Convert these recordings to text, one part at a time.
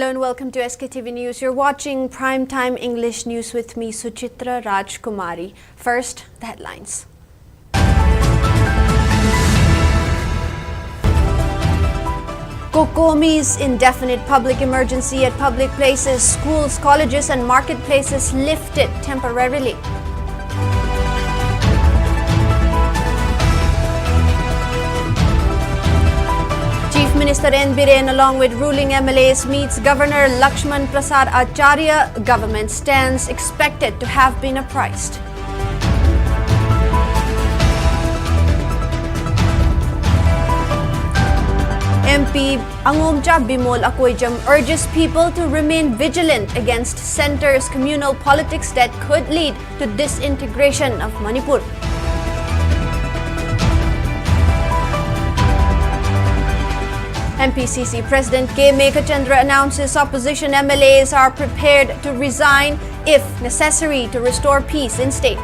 Hello and welcome to SKTV News. You're watching Primetime English News with me, Suchitra Rajkumari. First, the headlines. Kokomi's indefinite public emergency at public places, schools, colleges and marketplaces lifted temporarily. Chief Minister N. Biren along with ruling MLAs meets Governor Lakshman Prasad Acharya. Government stands expected to have been apprised. MP Angomcha Bimol Akoijam urges people to remain vigilant against centre's communal politics that could lead to disintegration of Manipur. MPCC President K. Meghachandra announces opposition MLAs are prepared to resign if necessary to restore peace in state.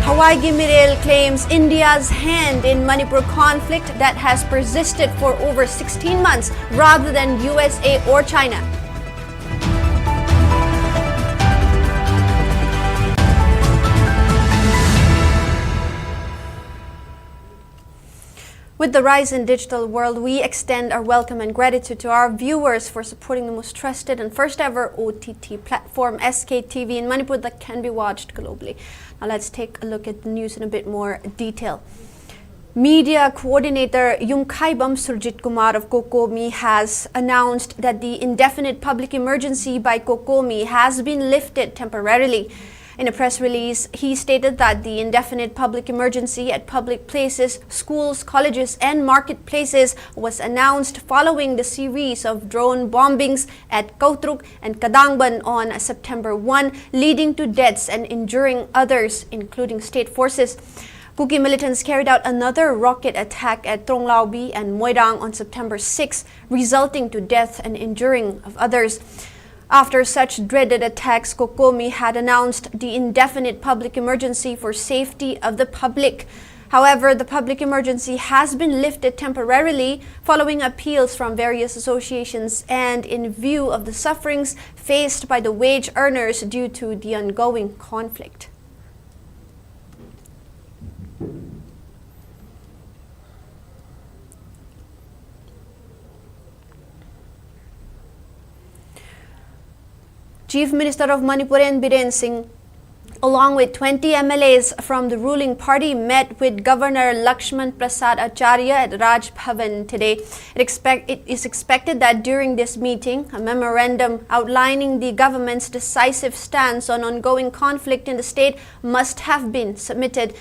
Hawaii Gimirel claims India's hand in Manipur conflict that has persisted for over 16 months rather than USA or China. With the rise in digital world, we extend our welcome and gratitude to our viewers for supporting the most trusted and first ever OTT platform, SKTV in Manipur, that can be watched globally. Now let's take a look at the news in a bit more detail. Media coordinator Jiribam Surjit Kumar of Kokomi has announced that the indefinite public emergency by Kokomi has been lifted temporarily. In a press release, he stated that the indefinite public emergency at public places, schools, colleges and marketplaces was announced following the series of drone bombings at Kautruk and Kadangban on September 1, leading to deaths and injuring others, including state forces. Kuki militants carried out another rocket attack at Tronglaubi and Moirang on September 6, resulting to death and injuring of others. After such dreaded attacks, Kokomi had announced the indefinite public emergency for safety of the public. However, the public emergency has been lifted temporarily following appeals from various associations and in view of the sufferings faced by the wage earners due to the ongoing conflict. Chief Minister of Manipur N. Biren Singh, along with 20 MLAs from the ruling party, met with Governor Lakshman Prasad Acharya at Raj Bhavan today. It is expected that during this meeting, a memorandum outlining the government's decisive stance on ongoing conflict in the state must have been submitted.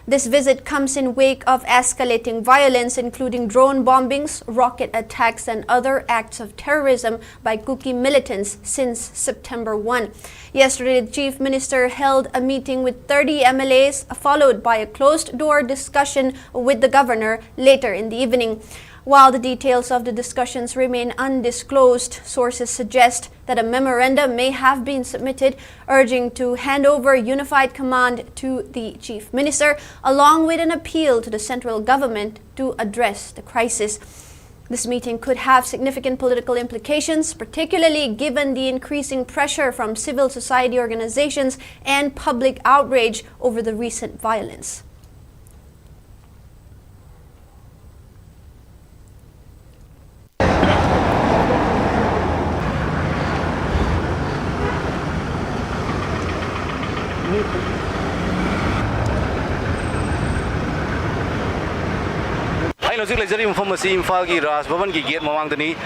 This visit comes in wake of escalating violence, including drone bombings, rocket attacks, and other acts of terrorism by Kuki militants since September 1. Yesterday, the Chief Minister held a meeting with 30 MLAs, followed by a closed-door discussion with the governor later in the evening. While the details of the discussions remain undisclosed, sources suggest that a memorandum may have been submitted urging to hand over unified command to the Chief Minister, along with an appeal to the central government to address the crisis. This meeting could have significant political implications, particularly given the increasing pressure from civil society organizations and public outrage over the recent violence. Imphal Imphal ki Raj Bhavan ki gate mamangdani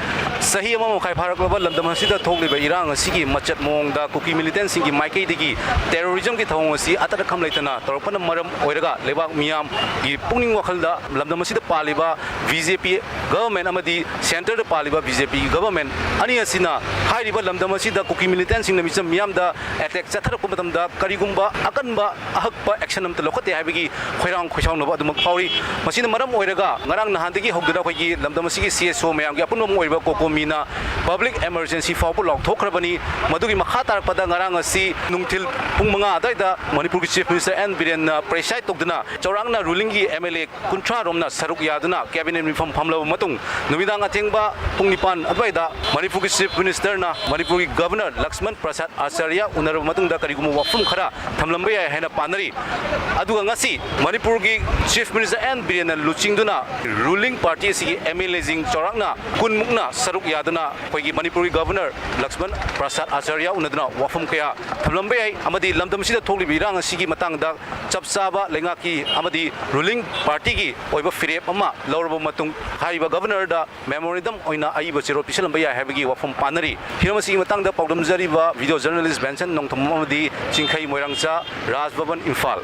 sahi ama mokai pharak laba lamdam hasida thokliba irang asigi machat mongda Kuki militant singi maikei digi terrorism ki thawng asi atara kham leitana torpana maram oiraga lebak miyam gi pungning wakhalda lamdam asida paliba BJP government amadi center da paliba BJP government ani asina hairiba lamdam asida Kuki militant sing namisam miyam da attack chathara ko matamda karigumba akanba ahakpa action am talokate habigi khoirang khoisang no ba adum pauri masina maram oiraga ngarang nahandagi hogdara khoi gi lamdam asigi CSO mayam gi apun mo oiba Kokomi mina public emergency fawpu laukthokrabani madugi makha tarpada ngarang asi nungthil pung manga daida Manipur ki Chief Minister N Biren preside tokduna chorangna ruling gi MLA kuntra romna saruk yaduna cabinet mifam phamlaba matung numidang athengba pung nipan adwaida Manipur ki Chief Minister na Manipur ki Governor Lakshman Prasad Acharya unaraba matungda karigumu wafum khara thamlamba ya hena panari aduga ngasi Manipur ki Chief Minister N Biren luchingduna ruling party si MLA jing chorangna kunmukna saruk yaduna koigi Manipur ki Governor Lakshman Prasad Acharya unaduna wafum kaya thamlamba ya amadi lamdam sida thokli birang asigi matangda chapsaba lengaki amadi ruling party ki oiba firep ama lawraba matung haiba governor da memorandum oina aiba chiro pisalamba ya habagi wafum panari hiramasi matangda pawdam jariba video journalist Benson nongtham amadi chingkhai moirangcha Raj Bhavan Imphal.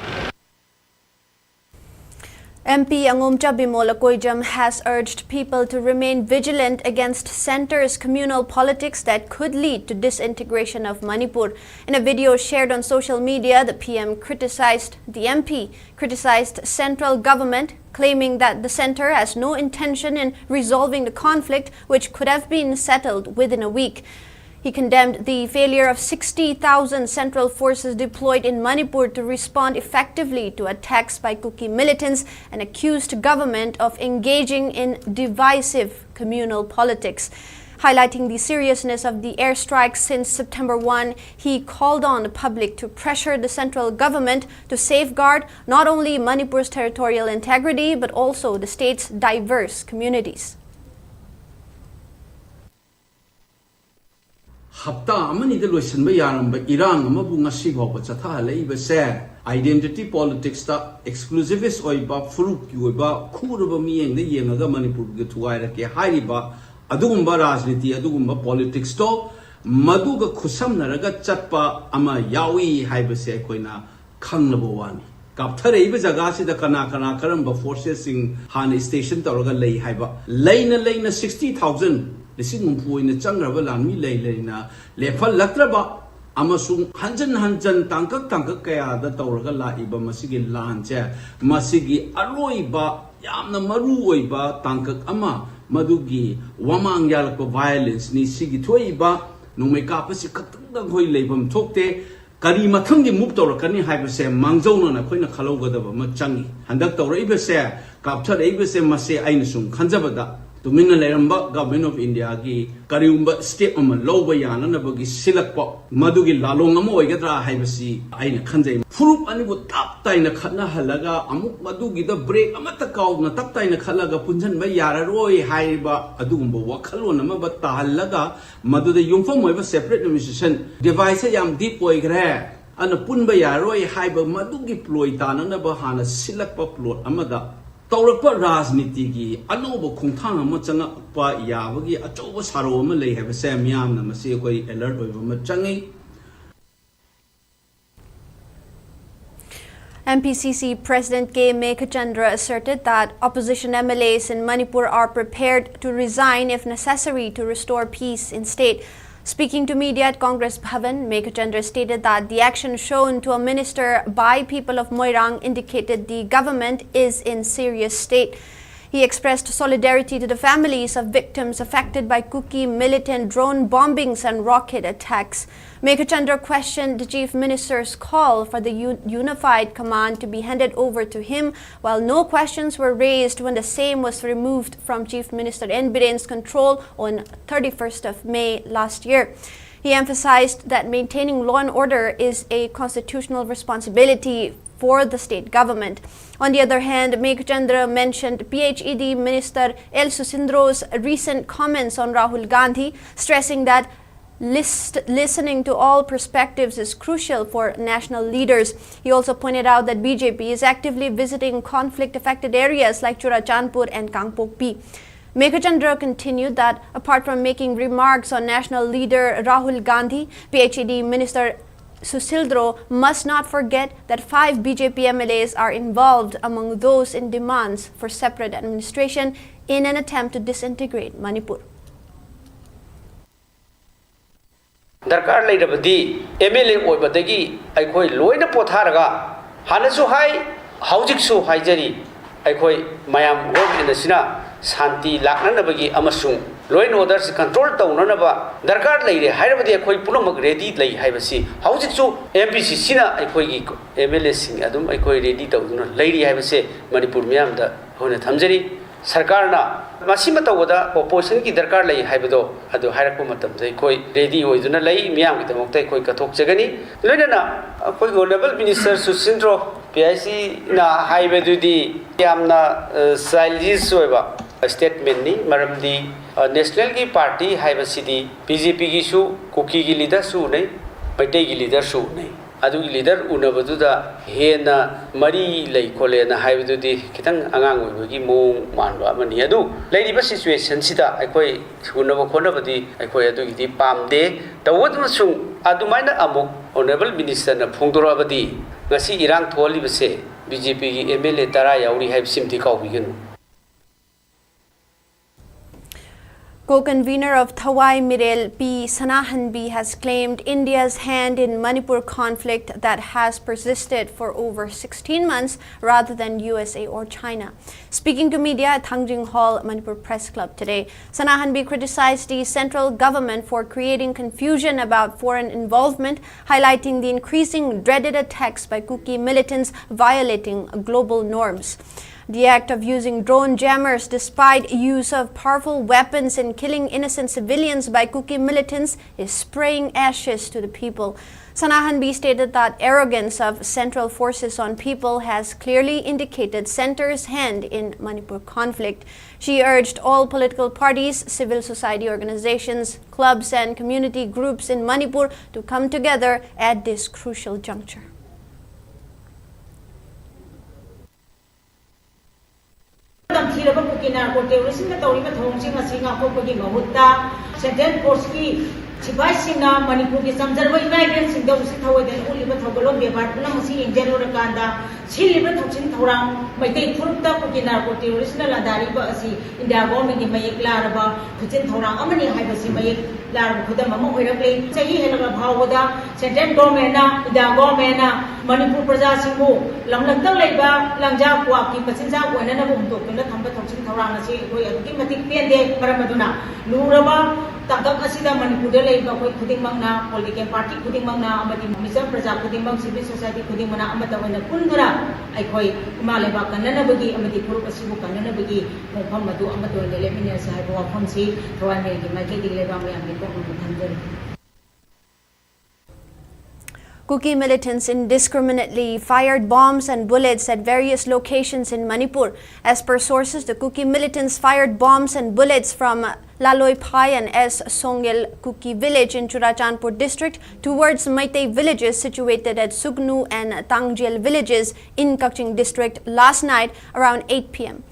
MP Angomcha Bimola Koijam has urged people to remain vigilant against centre's communal politics that could lead to disintegration of Manipur. In a video shared on social media, the MP criticized central government, claiming that the centre has no intention in resolving the conflict, which could have been settled within a week. He condemned the failure of 60,000 central forces deployed in Manipur to respond effectively to attacks by Kuki militants and accused government of engaging in divisive communal politics. Highlighting the seriousness of the airstrikes since September 1, he called on the public to pressure the central government to safeguard not only Manipur's territorial integrity but also the state's diverse communities. Hafta amani de loisanba yaramba Iran amabu ngasi bawba chatha leiba se identity politics ta exclusivist oiba furuk ki oiba khuraba miyeng de yengaga Manipur ge thuaira ke haiba adugumba rajniti adugumba politics to maduga khusamnaraga chatpa ama yawi haiba se koina khanglabo wani kapthareiba jaga sida kana karamba forces sing han station tawraga lei haiba leina 60,000 Lising mumpu ina changraba lami leina lefal latraba amasung hanjan tangkak kaya da tawraga laiba masigi lanche masigi aroiba yamna maru oiba tangkak ama madugi wamang yalakpa violence ni sigi thoiba nungmei kapasi katang hoi leibam thokte kari mathangi move tawrakani haibase mangjawna na khoina khalaugadaba ma changi handak tawraiba se kaptharaiba se mase aina sung khanjabada Tumina leramba Government of India ki kariumba step ama loba yana na bagi silakpa madugi lalong amo oigadra haibasi aina khanjai furup ani bu tap taina khatna halaga amuk madugi da break amata kaw na tap taina khalaga punjan ba yara roi haiba adugumba wakhalon ama ba tahalaga maduda yumfam oiba separate administration device yam deep oigre ana punba yaroi haiba madugi ploy tanana ba hana silakpa plot amada Tawrakpa rajniti ki anoba khongthang ama changakpa yabagi achoba saro ama lei haba se miyamna masi koi alert oiba ma changi. MPCC President K. Meghachandra asserted that opposition MLAs in Manipur are prepared to resign if necessary to restore peace in state. Speaking to media at Congress Bhavan, Meghachandra stated that the action shown to a minister by people of Moirang indicated the government is in serious state. He expressed solidarity to the families of victims affected by Kuki militant drone bombings and rocket attacks. Meghachandra questioned the Chief Minister's call for the unified command to be handed over to him, while no questions were raised when the same was removed from Chief Minister N Biren's control on 31st of May last year. He emphasized that maintaining law and order is a constitutional responsibility for the state government. On the other hand, Meghachandra mentioned PHED Minister L. Susindro's recent comments on Rahul Gandhi, stressing that listening to all perspectives is crucial for national leaders. He also pointed out that BJP is actively visiting conflict-affected areas like Churachandpur and Kangpokpi. Meghachandra continued that apart from making remarks on national leader Rahul Gandhi, PHED Minister Susildro must not forget that 5 BJP MLAs are involved among those in demands for separate administration in an attempt to disintegrate Manipur. Darkar leidabadi MLA oibadagi aikoi loina potharaga hanasu hai haujiksu haijari aikoi mayam government sina santi laknanabagi amasung law and order si control taunanaba darkar leire hairabadi akhoi punamak ready lei haibasi haujiksu MPC sina akhoi gi MLA sing adum akhoi ready tauduna leiri haibase Manipur miyam da hona thamjari sarkarna masima tawada opposition ki darkar lei haibado adu hairakpa matamda akhoi ready hoiduna lei miyam ki tamokta akhoi kathok jagani loinana akhoi honorable minister Susindro PIC na haibadudi yamna childish oiba statement ni maramdi national ki party haibasidi BJP gi su kuki gi leader su nei maitai gi leader su nei adu gi leader unabaduda hena mari lei khole na haibadudi kitang angang oibagi mong manba amani adu leiriba situation sida aikoi sunaba khonabadi aikoi adu gi pamde tawodma sung adumaina amuk honorable minister na phongdorabadi ngasi irang tholi base BJP gi MLA tara yauri haib simti kaubigenu. Co-convener of Thawai Mirel P. Sanahanbi has claimed India's hand in Manipur conflict that has persisted for over 16 months rather than USA or China. Speaking to media at Thangjing Hall, Manipur Press Club today, Sanahanbi criticized the central government for creating confusion about foreign involvement, highlighting the increasing dreaded attacks by Kuki militants violating global norms. The act of using drone jammers despite use of powerful weapons and killing innocent civilians by Kuki militants is spraying ashes to the people. Sanahanbi stated that arrogance of central forces on people has clearly indicated center's hand in Manipur conflict. She urged all political parties, civil society organizations, clubs and community groups in Manipur to come together at this crucial juncture. Central Force ki sipai singna Manipur ki samjarwa immigrant singda usi thawai den uliba thogolom bebar puna masi injero rakanda siliba thoksin thorang maitai furta ki narco terrorist na ladari ba asi India government ki mayek laraba thuchin thorang amani haibasi mayek laraba khudam ama oirakle chahi helaga bhawada central government na India government na Manipur praja singbu lamlangtang laiba langja kwa ki pasinja oina na bum tok na thamba thoksin thorang asi koi aduki matik pende paramaduna luraba tangkak asida Manipur de laiba koi khuding mangna political party khuding mangna amati misam praja khuding mang civil society khuding mana amata oina kundura ai koi maleba kanana bagi amati puru pasibu kanana bagi phom madu amato lemina sai bo phom si thwan me gi mai gi leba me ambi ko thanjari. Kuki militants indiscriminately fired bombs and bullets at various locations in Manipur. As per sources, the Kuki militants fired bombs and bullets from Laloi Pai and S. Songil Kuki village in Churachandpur district towards Maitai villages situated at Sugnu and Tangjel villages in Kaching district last night around 8 p.m.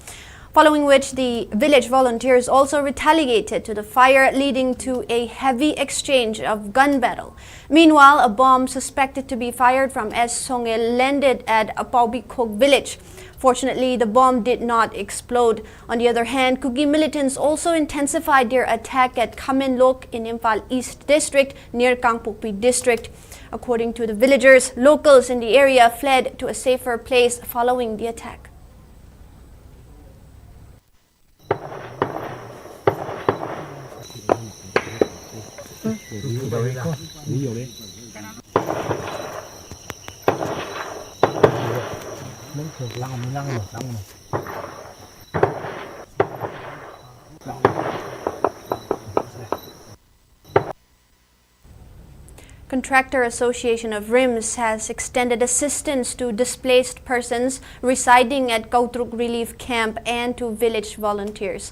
Following which the village volunteers also retaliated to the fire, leading to a heavy exchange of gun battle. Meanwhile, a bomb suspected to be fired from S. Songil landed at Apaubikok village. Fortunately, the bomb did not explode. On the other hand, Kuki militants also intensified their attack at Communal in Imphal East district near Kangpokpi district. According to the villagers, locals in the area fled to a safer place following the attack. Contractor Association of RIMS has extended assistance to displaced persons residing at Kautruk Relief Camp and to village volunteers.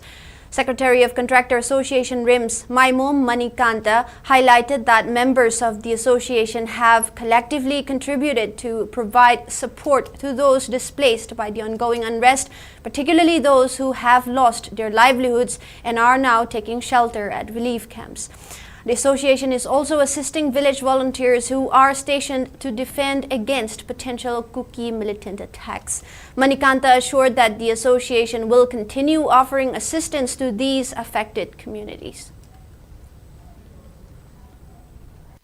Secretary of Contractor Association RIMS, Maimom Manikanta, highlighted that members of the association have collectively contributed to provide support to those displaced by the ongoing unrest, particularly those who have lost their livelihoods and are now taking shelter at relief camps. The association is also assisting village volunteers who are stationed to defend against potential Kuki militant attacks. Manikanta assured that the association will continue offering assistance to these affected communities.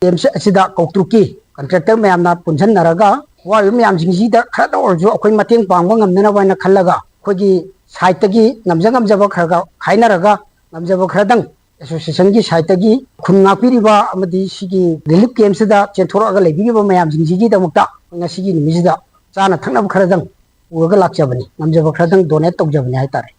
Contractor mayamna punjan naraga war mayam jingida khada orjo akoi mateng pangwa ngamna waina khallaga khogi site gi namjangam jaba khaga khainaraga namjaba khradang association gi site gi khunna piriba amadi sigi relief camp sida chenthora ga lebiba mayam jingji da mukta ngasigi nimijida chana thaknab khradang uga lakchabani namjaba khradang donate tawjabani hay tare.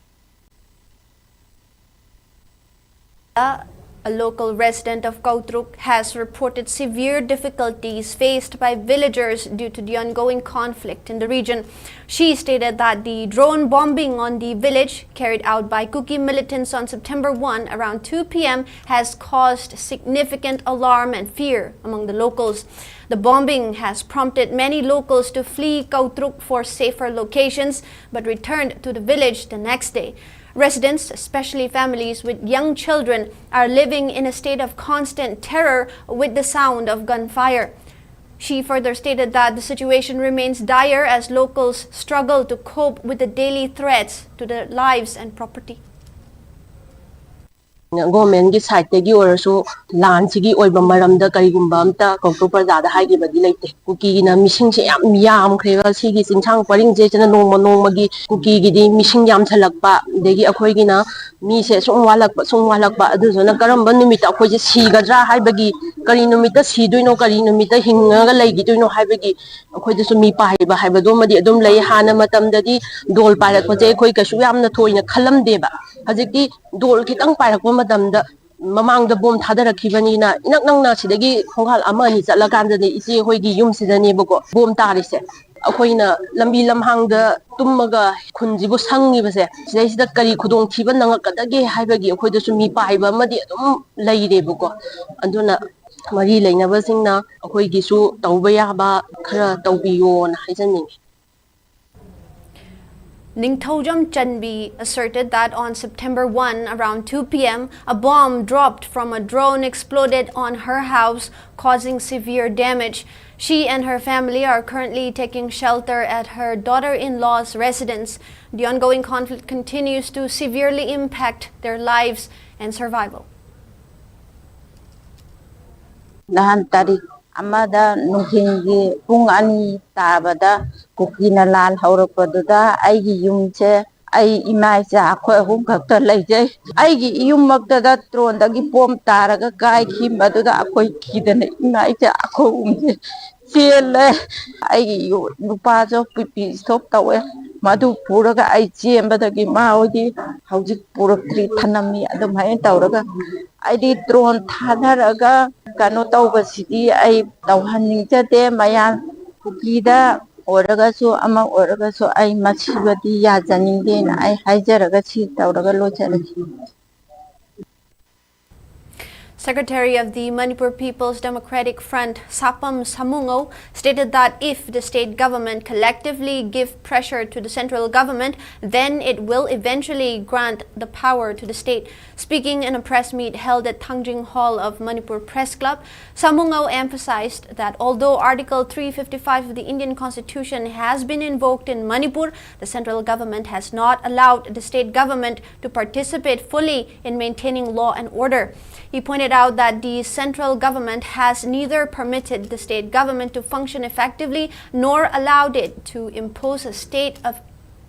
A local resident of Kautruk has reported severe difficulties faced by villagers due to the ongoing conflict in the region. She stated that the drone bombing on the village carried out by Kuki militants on September 1 around 2 p.m. has caused significant alarm and fear among the locals. The bombing has prompted many locals to flee Kautruk for safer locations but returned to the village the next day. Residents, especially families with young children, are living in a state of constant terror with the sound of gunfire. She further stated that the situation remains dire as locals struggle to cope with the daily threats to their lives and property. Government side tegi orasu lan sigi oiba maramda karigumba amta Kautruk Prajada haigi badi leite kuki na missing se yam khrega sigi sinchang paring je chana nongma gi kuki gi di missing yam thalakpa degi akhoi gi na mi se song walakpa adu zona karamba numita akhoi je sigadra haibagi kari numita siduino kari numita hingaga leigi duino haibagi akhoi de su mi paiba haibado madi adum lei hana matam dadi dol parak pa je akhoi kasu yamna thoina khalam deba hajiki dol kitang parak madamda mamang da bom thadarakibani na inak nang na sidagi khongal ama ni chalakanda ne isi hoigi yum sidani boko bom tarise akhoina lambi lamhang da tummaga khunjibu sangi base sidai sida kari khudong thiba nangakadage haibagi akhoi da sumi paiba madi adum leire boko anduna mari leinaba singna akhoi gi su tauba yaba khara taubiyo na haijaningi. Ningthojam Chanbi asserted that on September 1 around 2 p.m. a bomb dropped from a drone exploded on her house, causing severe damage. She and her family are currently taking shelter at her daughter-in-law's residence. The ongoing conflict continues to severely impact their lives and survival. Amada nunghingi pung ani tabada kukina lal haurapaduda aigi yumche ai imai cha khoi hum khakta leije aigi yum makda tron dagi pom taraga kai khim baduda akhoi khidane imai cha akhoi umje chele aigi yu nupa jo pipi stop tawe madu puraga ai chembadagi ma odi haujik purakri thanami adum hai tawraga aidi drone thadaraga kano tawbasidi ai tawhanning jate maya kukida oragasu ama oragasu ai machibadi ya janingde na ai haijaraga chi tawraga lochalaki. Secretary of the Manipur People's Democratic Front, Sapam Samungo, stated that if the state government collectively give pressure to the central government, then it will eventually grant the power to the state. Speaking in a press meet held at Thangjing Hall of Manipur Press Club, Samungo emphasized that although Article 355 of the Indian Constitution has been invoked in Manipur, the central government has not allowed the state government to participate fully in maintaining law and order. He pointed out that the central government has neither permitted the state government to function effectively nor allowed it to impose a state of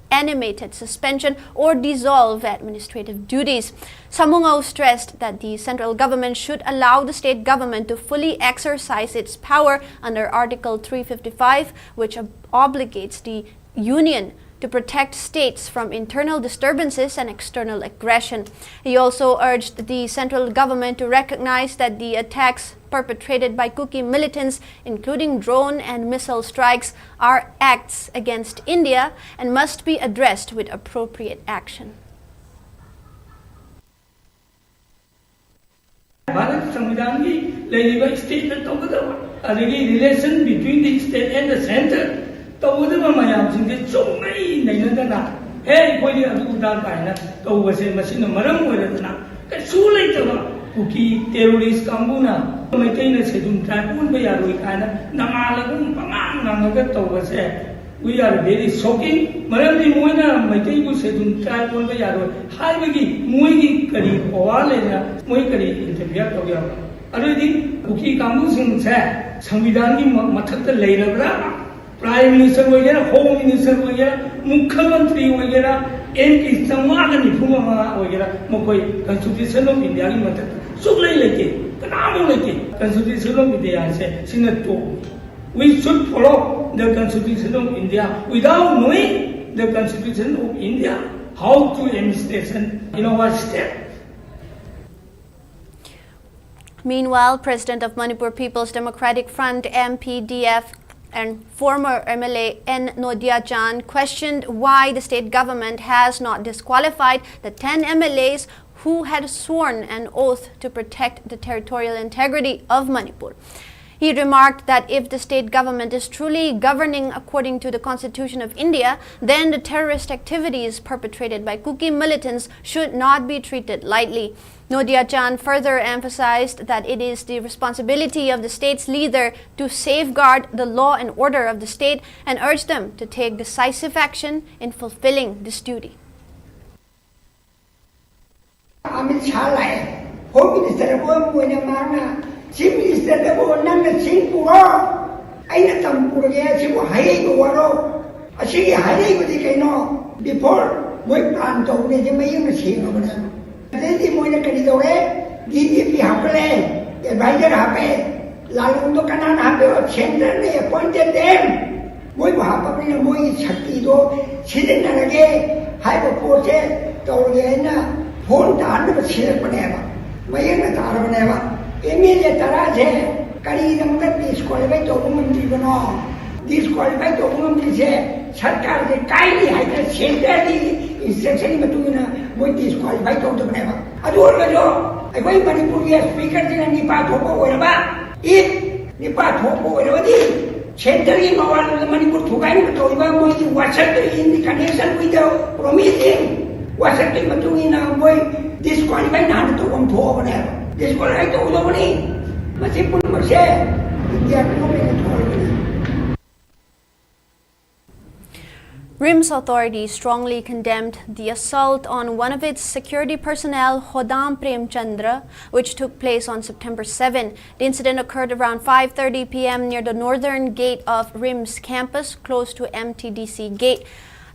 animated suspension or dissolve administrative duties. Samungo stressed that the central government should allow the state government to fully exercise its power under Article 355, which obligates the union to protect states from internal disturbances and external aggression. He also urged the central government to recognize that the attacks perpetrated by Kuki militants, including drone and missile strikes, are acts against India and must be addressed with appropriate action. Relation between the state and the center. Tawudama mayam singde chomai nainadana hey koi adu dan paina tawase machine maram oiradana ka sulai tawa kuki terrorist kambuna maitai na sedum traipun ba yaroi kana namalagum pamang namaga tawase we are very shocking maram di moina maitai bu sedum traipun ba yaroi haibagi moigi kari owale na moi kari interview tawya arodi kuki kambu sing sa samvidhan ki mathak ta leirabra Prime Minister वगैरह, Home Minister वगैरह, मुख्यमंत्री वगैरह MP Samagani Puma or Mokoi, Constitution of India, so late, Constitution of India, said, Senator. We should follow the Constitution of India without knowing the Constitution of India, how to administration in our state. Meanwhile, President of Manipur People's Democratic Front MPDF and former MLA N. Nodia Chan questioned why the state government has not disqualified the 10 MLAs who had sworn an oath to protect the territorial integrity of Manipur. He remarked that if the state government is truly governing according to the Constitution of India, then the terrorist activities perpetrated by Kuki militants should not be treated lightly. Nodia Chan further emphasized that it is the responsibility of the state's leader to safeguard the law and order of the state and urged them to take decisive action in fulfilling this duty. Chief Minister Dabo Nanga Singapore, I am Puraga, Hai Waro, a city Hai with the Kano, before we plan to make a machine over them. Then the Moina Canidore, DDP Happy, advisor Happy, Lalundo Canan Happy or Chandler, they appointed them. We were happy in a Moy Chatido, sitting again, Hyperporte, Toriana, Phone Tarn of Sierra, Mayana Tarvaneva. Immediate Taraje, Karidam disqualified to woman Tribunal. Disqualified to woman Sarkar, the kindly higher shelter instruction between with disqualified to the never. Adorado, I went Manipuri speakers in a Nipat Hopo wherever. If Nipat Hopo wherever, centering over the Manipur Tugai, Toba, was in the connection with the promising, was between a boy disqualified not to one to over there. This was right over the money. Masipul Mashe, RIMS authorities strongly condemned the assault on one of its security personnel, Hodam Prem Chandra, which took place on September 7. The incident occurred around 5:30 p.m. near the northern gate of RIMS campus, close to MTDC gate.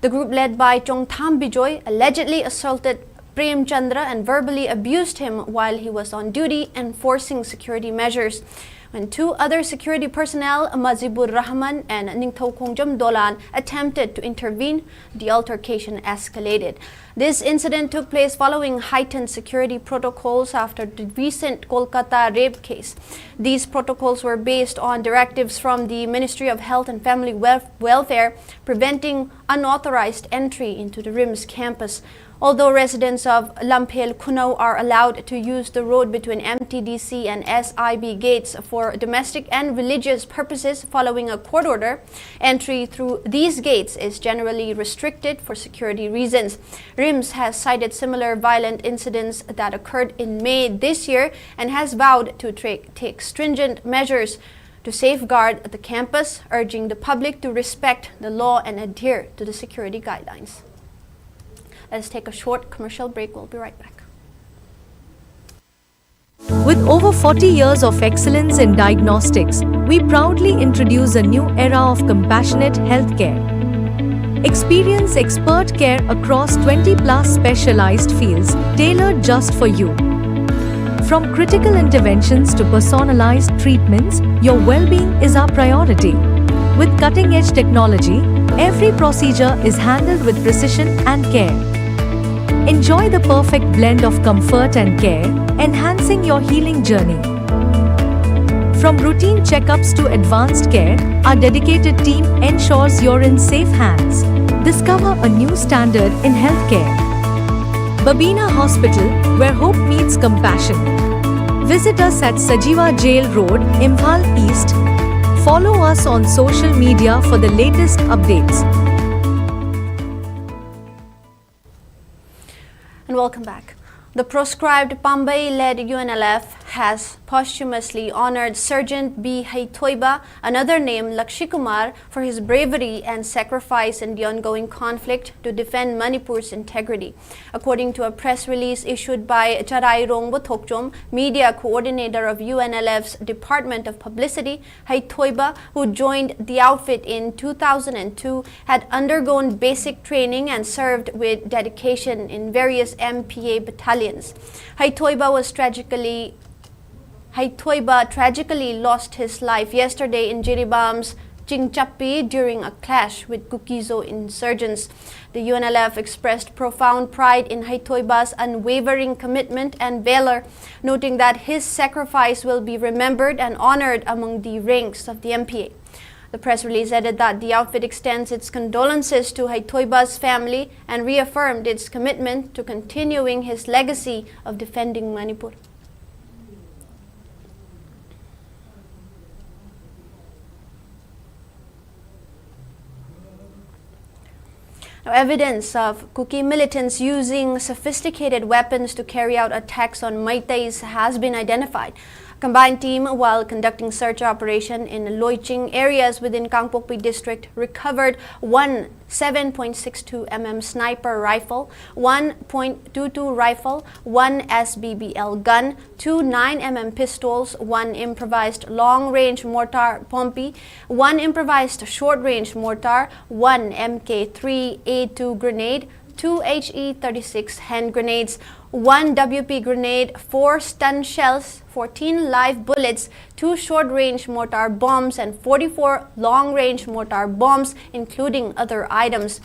The group led by Chongtham Bijoy allegedly assaulted Prem Chandra and verbally abused him while he was on duty, enforcing security measures. When two other security personnel, Mazibur Rahman and Ningthau Kongjam Dolan, attempted to intervene, the altercation escalated. This incident took place following heightened security protocols after the recent Kolkata rape case. These protocols were based on directives from the Ministry of Health and Family Welfare, preventing unauthorized entry into the RIMS campus. Although residents of Lamphel Kunau are allowed to use the road between MTDC and SIB gates for domestic and religious purposes following a court order, entry through these gates is generally restricted for security reasons. RIMS has cited similar violent incidents that occurred in May this year and has vowed to take stringent measures to safeguard the campus, urging the public to respect the law and adhere to the security guidelines. Let's take a short commercial break. We'll be right back. With over 40 years of excellence in diagnostics, we proudly introduce a new era of compassionate healthcare. Experience expert care across 20+ specialized fields tailored just for you. From critical interventions to personalized treatments, your well-being is our priority. With cutting-edge technology, every procedure is handled with precision and care. Enjoy the perfect blend of comfort and care, enhancing your healing journey. From routine checkups to advanced care, our dedicated team ensures you're in safe hands. Discover a new standard in healthcare. Babina Hospital, where hope meets compassion. Visit us at Sajiva Jail Road, Imphal East. Follow us on social media for the latest updates. And welcome back. The proscribed Pambai-led UNLF has posthumously honored Sergeant B. Haitoiba, another named Lakshikumar, for his bravery and sacrifice in the ongoing conflict to defend Manipur's integrity. According to a press release issued by Charai Rongbo Thokchom, media coordinator of UNLF's Department of Publicity, Haitoiba, who joined the outfit in 2002, had undergone basic training and served with dedication in various MPA battalions. Haitoiba tragically lost his life yesterday in Jiribam's Chingchapi during a clash with Kukizo insurgents. The UNLF expressed profound pride in Haitoiba's unwavering commitment and valor, noting that his sacrifice will be remembered and honored among the ranks of the MPA. The press release added that the outfit extends its condolences to Haitoiba's family and reaffirmed its commitment to continuing his legacy of defending Manipur. Now, evidence of Kuki militants using sophisticated weapons to carry out attacks on Meiteis has been identified. A combined team, while conducting search operation in Loiching areas within Kangpokpi district, recovered one 7.62 mm sniper rifle, 1.22 rifle, one SBBL gun, two 9 mm pistols, one improvised long-range mortar Pompi, one improvised short-range mortar, one MK3A2 grenade, two HE-36 hand grenades, one WP grenade, 4 stun shells, 14 live bullets, 2 short-range mortar bombs, and 44 long-range mortar bombs, including other items.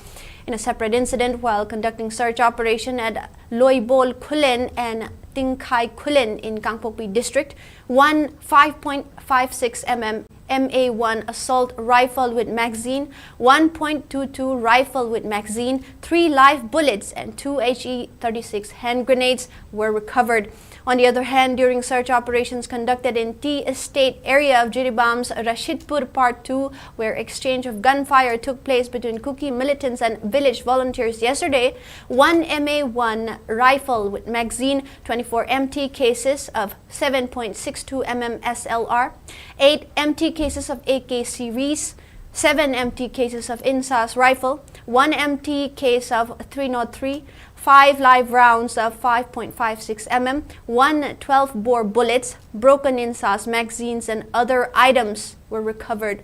In a separate incident, while conducting search operation at Loibol Kulen and Tingkai Kulen in Kangpokpi district, one 5.56 mm MA1 assault rifle with magazine, 1.22 rifle with magazine, 3 live bullets, and 2 HE-36 hand grenades were recovered. On the other hand, during search operations conducted in T Estate area of Jiribam's Rashidpur Part 2, where exchange of gunfire took place between Kuki militants and village volunteers yesterday, one MA1 rifle with magazine, 24 empty cases of 7.62 mm SLR, 8 empty cases of AK series, 7 empty cases of INSAS rifle, 1 empty case of 303, 5 live rounds of 5.56 mm, 1 12-bore bullets, broken INSAS magazines, and other items were recovered.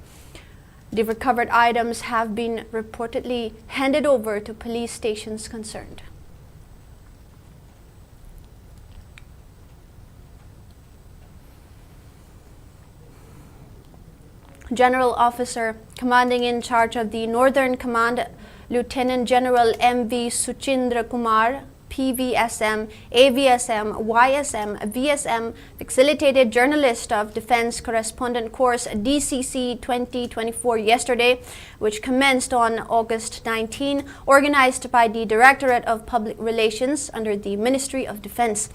The recovered items have been reportedly handed over to police stations concerned. General Officer commanding in charge of the Northern Command, Lieutenant General M.V. Suchindra Kumar, PVSM, AVSM, YSM, VSM, Facilitated Journalist of Defense Correspondent Course DCC 2024 yesterday, which commenced on August 19, organized by the Directorate of Public Relations under the Ministry of Defense.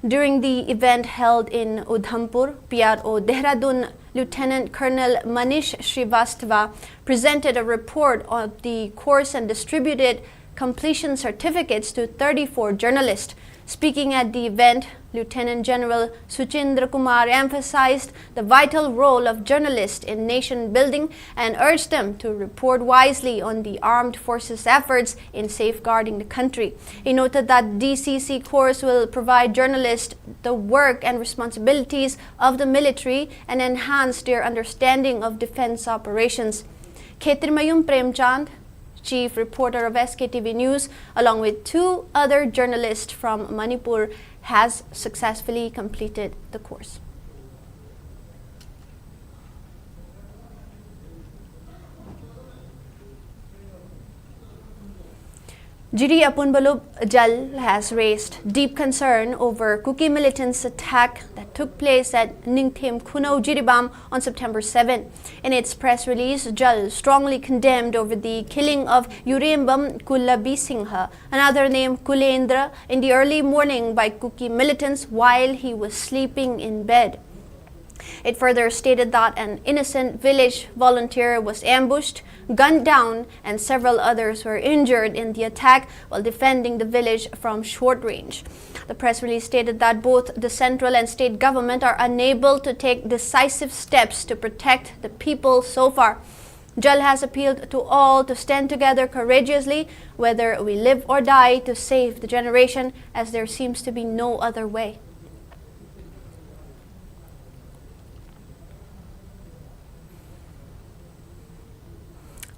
During the event held in Udhampur, PRO Dehradun, Lieutenant Colonel Manish Srivastava presented a report on the course and distributed completion certificates to 34 journalists. Speaking at the event, Lieutenant General Suchindra Kumar emphasized the vital role of journalists in nation building and urged them to report wisely on the armed forces' efforts in safeguarding the country. He noted that DCC course will provide journalists the work and responsibilities of the military and enhance their understanding of defense operations. Khetrimayum Premchand, Chief Reporter of SKTV News, along with 2 other journalists from Manipur, has successfully completed the course. Jiribam Jal has raised deep concern over Kuki militants' attack that took place at Ningthem Kuno Jiribam on September 7. In its press release, Jal strongly condemned over the killing of Jiribam Kullabi Singha, another named Kulendra, in the early morning by Kuki militants while he was sleeping in bed. It further stated that an innocent village volunteer was ambushed, gunned down, and several others were injured in the attack while defending the village from short range. The press release stated that both the central and state government are unable to take decisive steps to protect the people so far. JAL has appealed to all to stand together courageously, whether we live or die, to save the generation, as there seems to be no other way.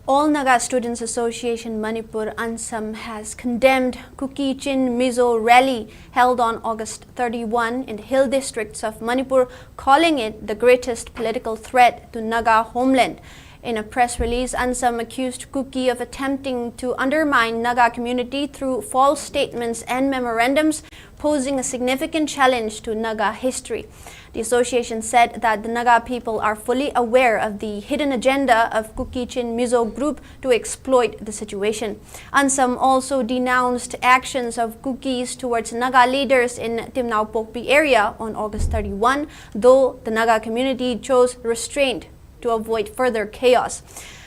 All Naga Students Association Manipur ANSAM has condemned Kuki Chin Mizo rally held on August 31 in the hill districts of Manipur, calling it the greatest political threat to Naga homeland. In a press release, ANSAM accused Kuki of attempting to undermine Naga community through false statements and memorandums, posing a significant challenge to Naga history. The association said that the Naga people are fully aware of the hidden agenda of Kuki Chin Mizo group to exploit the situation. ANSAM also denounced actions of Kukis towards Naga leaders in Timnao Pokpi area on August 31, though the Naga community chose restraint to avoid further chaos.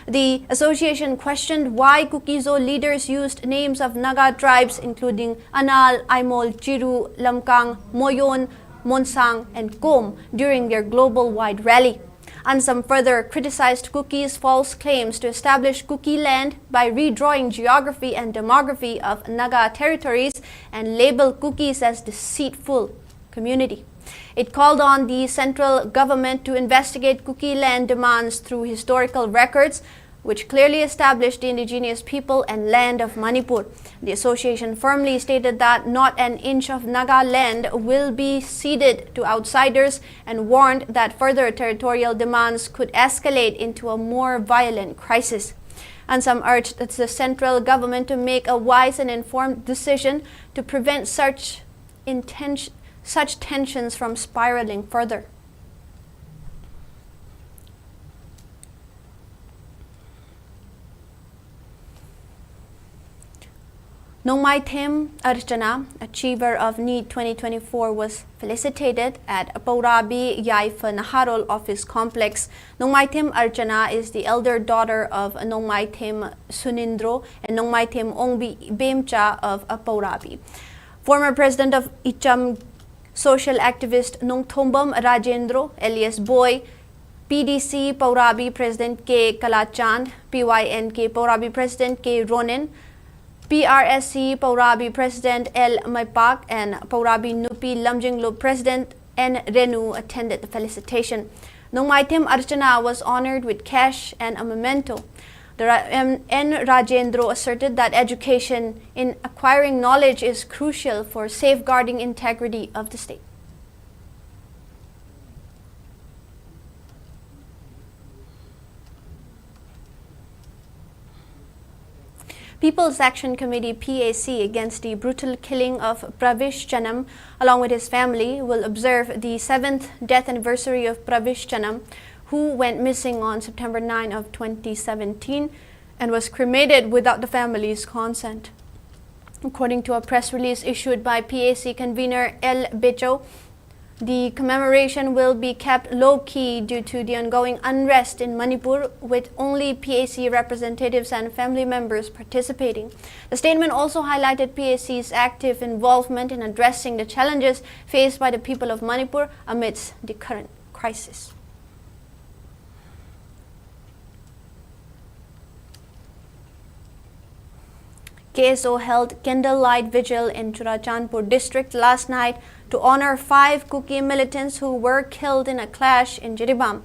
The association questioned why Kukizo leaders used names of Naga tribes including Anal, Aimol, Chiru, Lamkang, Moyon, Monsang, and Kom during their global-wide rally. ANSAM further criticized Kuki's false claims to establish Kuki land by redrawing geography and demography of Naga territories and labeled Kukis as deceitful community. It called on the central government to investigate Kuki land demands through historical records, which clearly established the indigenous people and land of Manipur. The association firmly stated that not an inch of Naga land will be ceded to outsiders and warned that further territorial demands could escalate into a more violent crisis. ANSAM urged the central government to make a wise and informed decision to prevent such tensions from spiraling further. Nongmai Them Archana, achiever of NEET 2024, was felicitated at Paurabi Yaifa Naharol Office Complex. Nongmai Them Archana is the elder daughter of Nongmai Them Sunindro and Nongmai Them Ongbi Bemcha of Paurabi. Former President of Icham social activist Nongthombam Rajendro, alias Boy, PDC Paurabi President K. Kalachand, PYNK Paurabi President K. Ronin, PRSC Paurabi President L. Maipak, and Paurabi Nupi Lamjinglo President N. Renu attended the felicitation. Nongmai Them Archana was honored with cash and a memento. N. Rajendro asserted that education in acquiring knowledge is crucial for safeguarding integrity of the state. People's Action Committee PAC against the brutal killing of Pravish Chanam along with his family will observe the 7th death anniversary of Pravish Chanam, who went missing on September 9 of 2017 and was cremated without the family's consent. According to a press release issued by PAC convener L. Becho, the commemoration will be kept low-key due to the ongoing unrest in Manipur, with only PAC representatives and family members participating. The statement also highlighted PAC's active involvement in addressing the challenges faced by the people of Manipur amidst the current crisis. KSO held candlelight vigil in Churachandpur district last night to honor 5 Kuki militants who were killed in a clash in Jiribam.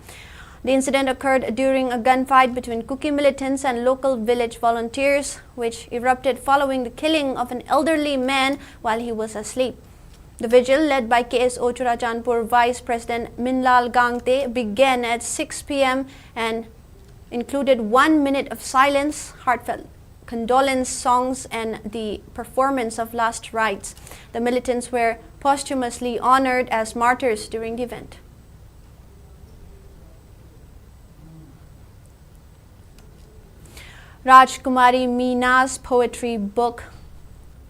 The incident occurred during a gunfight between Kuki militants and local village volunteers, which erupted following the killing of an elderly man while he was asleep. The vigil, led by KSO Churachandpur Vice President Minlal Gangte, began at 6 p.m. and included 1 minute of silence, heartfelt condolence songs, and the performance of last rites. The militants were posthumously honored as martyrs during the event. Rajkumari Meena's poetry book,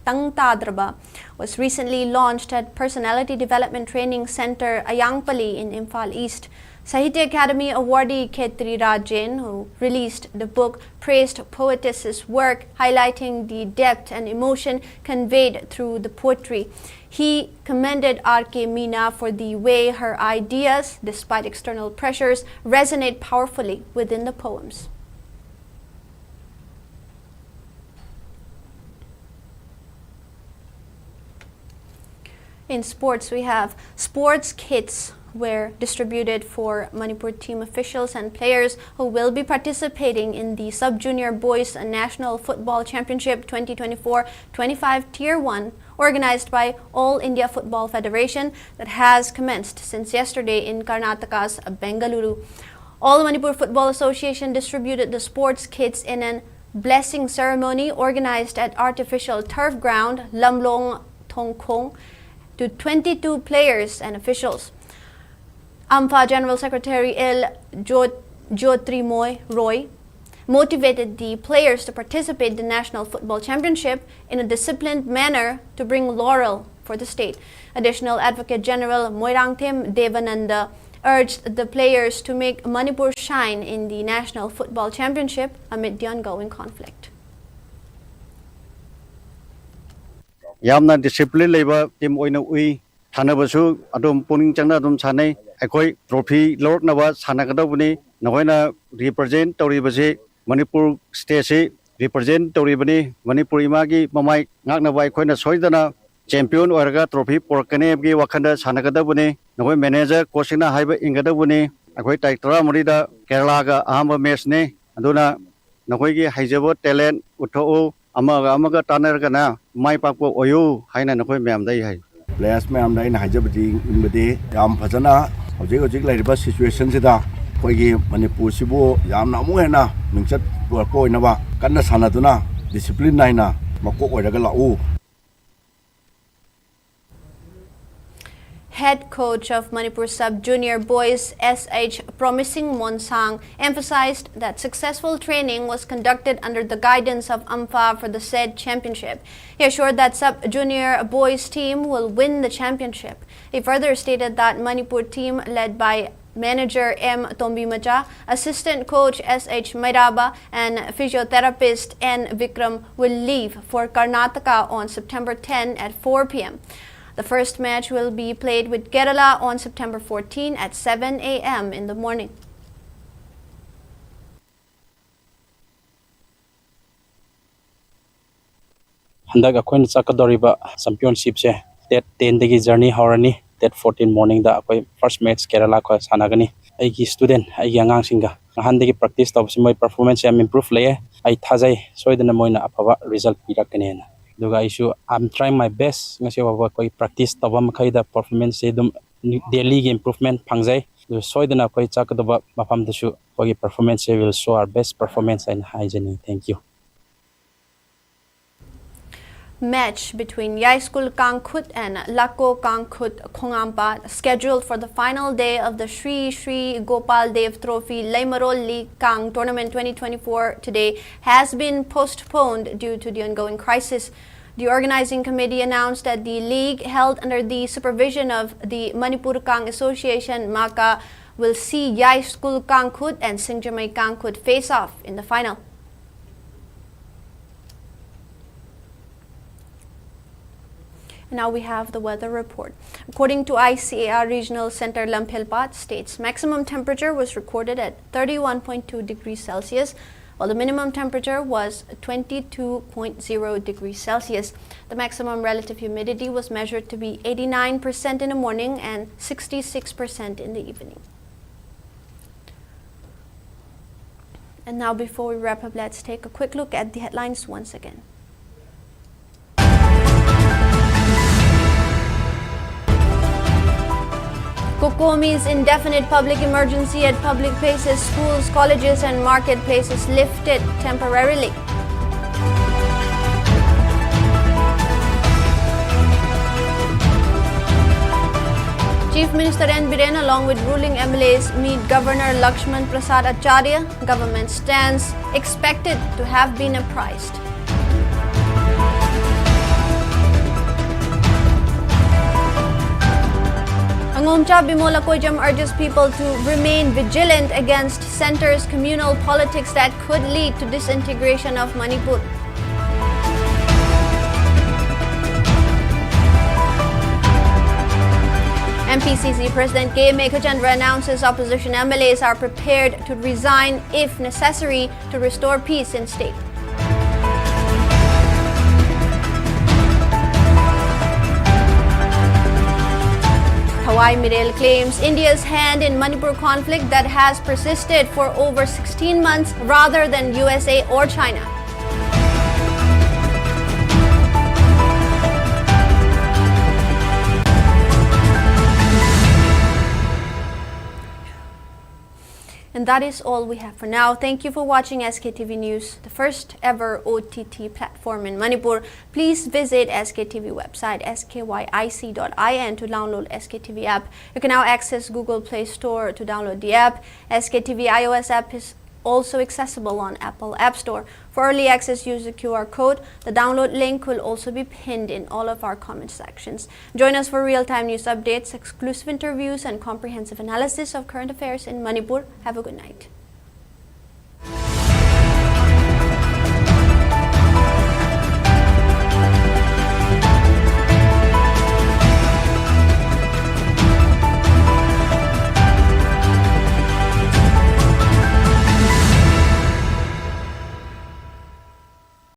Tang Tadraba was recently launched at Personality Development Training Center Ayangpali in Imphal East. Sahitya Academy awardee Khetri Rajen, who released the book, praised poetess's work, highlighting the depth and emotion conveyed through the poetry. He commended R.K. Meena for the way her ideas, despite external pressures, resonate powerfully within the poems. In sports, we have sports kits were distributed for Manipur team officials and players who will be participating in the Sub-Junior Boys National Football Championship 2024-25 Tier 1, organized by All India Football Federation, that has commenced since yesterday in Karnataka's Bengaluru. All Manipur Football Association distributed the sports kits in an blessing ceremony organized at artificial turf ground Lamlong Thongkhong to 22 players and officials. AMFA General Secretary L. Jyotrimoy Roy motivated the players to participate in the National Football Championship in a disciplined manner to bring laurel for the state. Additional Advocate General Moirangthim Devananda urged the players to make Manipur shine in the National Football Championship amid the ongoing conflict. Yamna discipline labor team oina ui thanabasu adom puning changna adom sanai akoi trophy lord nawa sanagadabuni nahoina represent toribase Manipur state se represent toribani Manipur imagi mamai ngaknawa akoina soidana champion oiraga trophy porkane gi wakhanda sanagadabuni nahoi manager coachina haiba ingadabuni akoi taitara morida Kerala ga ahamba match ne aduna nahoi gi haijabo talent utho amaga tanerga na mai pakpo oyu haina nahoi mem dai hai players mem dai na haijabdi imbade yam phajana hojik lairiba situation sida koigi Manipur sibu yamna amu hena mingchat ko inaba kanna sanaduna discipline naina makok oiraga lau. Head coach of Manipur Sub-Junior Boys SH Promising Monsang emphasized that successful training was conducted under the guidance of AMFA for the said championship. He assured that Sub-Junior Boys team will win the championship. He further stated that Manipur team led by manager M. Tombimacha, assistant coach S.H. Mairaba and physiotherapist N. Vikram will leave for Karnataka on September 10 at 4 p.m. The first match will be played with Kerala on September 14 at 7 a.m. in the morning. Handak akoin sakadoriba championship se that 10 dagi journey horani that 14 morning da akoi first match Kerala ko sanagani aigi student aigi angang singa handagi practice tabsi moi performance am improve leye ai thajai soidana moina aphaba result pirakane na duga issue I'm trying my best ngasi wa koi practice tabam khaida performance se dum daily improvement phangjai du soidana koi chakadaba mafam dasu koi performance will show our best performance and hygiene. Thank you. Match between Yai School Kangkhut and Lako Kangkhut Khongampa, scheduled for the final day of the Sri Sri Gopal Dev Trophy Laimarol League Kang Tournament 2024 today, has been postponed due to the ongoing crisis. The organizing committee announced that the league, held under the supervision of the Manipur Kang Association Maka, will see Yai School Kangkhut and Singjamai Kangkhut face off in the final. Now we have the weather report. According to ICAR Regional Center Lamphilpat states, maximum temperature was recorded at 31.2 degrees Celsius, while the minimum temperature was 22.0 degrees Celsius. The maximum relative humidity was measured to be 89% in the morning and 66% in the evening. And now before we wrap up, let's take a quick look at the headlines once again. Kokomi's indefinite public emergency at public places, schools, colleges and marketplaces lifted temporarily. Chief Minister N. Biren along with ruling MLAs meet Governor Lakshman Prasad Acharya. Government stands expected to have been apprised. Tangomcha Bimola Koijam urges people to remain vigilant against centre's communal politics that could lead to disintegration of Manipur. MPCC President K. Meghachandra announces opposition MLAs are prepared to resign if necessary to restore peace in state. Hawaii Mirel claims India's hand in Manipur conflict that has persisted for over 16 months rather than USA or China. And that is all we have for now. Thank you for watching SKTV News, the first ever OTT platform in Manipur. Please visit SKTV website skyic.in to download SKTV app. You can now access Google Play Store to download the app. SKTV iOS app is also accessible on Apple App Store. For early access, use the QR code. The download link will also be pinned in all of our comment sections. Join us for real-time news updates, exclusive interviews, and comprehensive analysis of current affairs in Manipur. Have a good night.